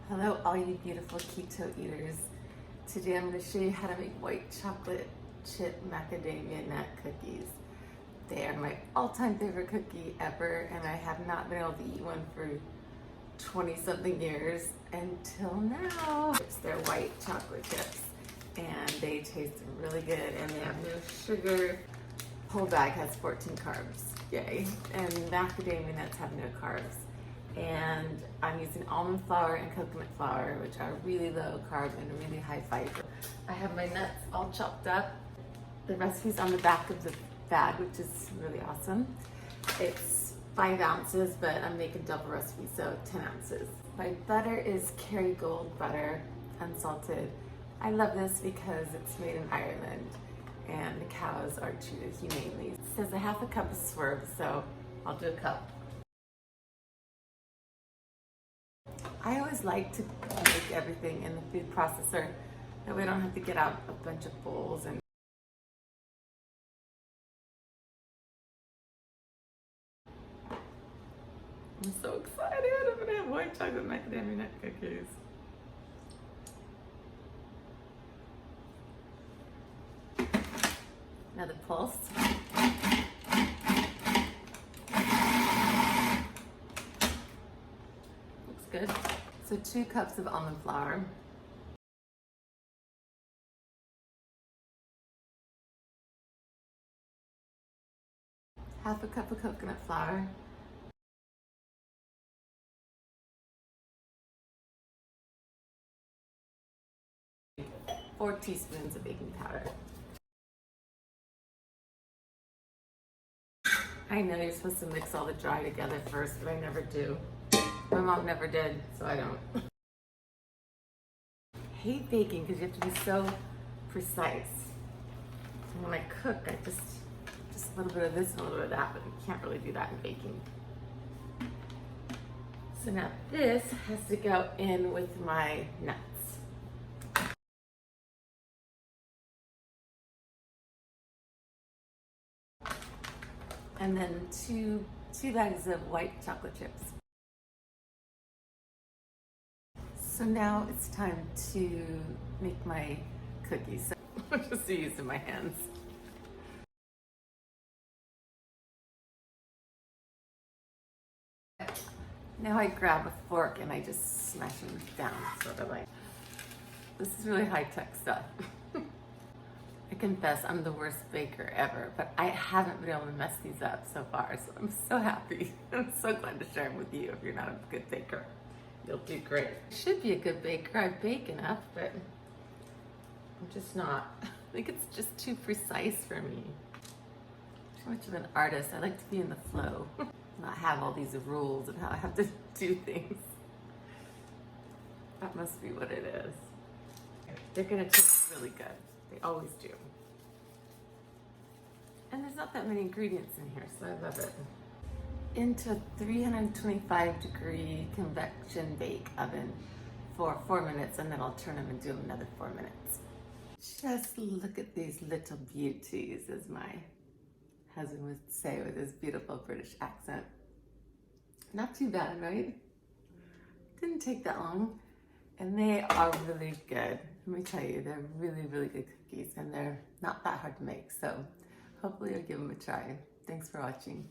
Hello all you beautiful keto eaters. Today I'm going to show you how to make white chocolate chip macadamia nut cookies. They are my all-time favorite cookie ever, and I have not been able to eat one for 20 something years until now. They're white chocolate chips and they taste really good, and they have no sugar. Whole bag has 14 carbs, yay. And macadamia nuts have no carbs. And I'm using almond flour and coconut flour, which are really low carb and really high fiber. I have my nuts all chopped up. The recipe's on the back of the bag, which is really awesome. It's 5 ounces, but I'm making double recipe, so 10 ounces. My butter is KERRYCOLD butter, unsalted. I love this because it's made in Ireland and the cows are treated humanely. It says a half a cup of SWERVE, so I'll do a cup. I always like to make everything in the food processor, that way I don't have to get out a bunch of bowls. And I'm so excited, I'm gonna have white chocolate macadamia nut cookies. Another pulse. Looks good. So 2 cups of almond flour. Half a cup of coconut flour. 4 teaspoons of baking powder. I know you're supposed to mix all the dry together first, but I never do. My mom never did, so I don't. I hate baking because you have to be so precise. And when I cook, I just a little bit of this and a little bit of that, but you can't really do that in baking. So now this has to go in with my nuts. And then two bags of white chocolate chips. So now it's time to make my cookies. So I'm just using my hands. Now I grab a fork and I just smash them down, sort of like. This is really high-tech stuff. I confess I'm the worst baker ever, but I haven't been able to mess these up so far, so I'm so happy. I'm so glad to share them with you. If you're not a good baker, you'll do great. I should be a good baker. I bake enough, but I'm just not. I think it's just too precise for me. Too much of an artist. I like to be in the flow, not have all these rules of how I have to do things. That must be what it is. They're gonna taste really good. They always do. And there's not that many ingredients in here, so I love it. Into a 325 degree convection bake oven for 4 minutes, and then I'll turn them and do them another 4 minutes. Just look at these little beauties, as my husband would say with his beautiful British accent. Not too bad, right? Didn't take that long. And they are really good. Let me tell you, they're really, really good cookies, and they're not that hard to make. So hopefully you'll give them a try. Thanks for watching.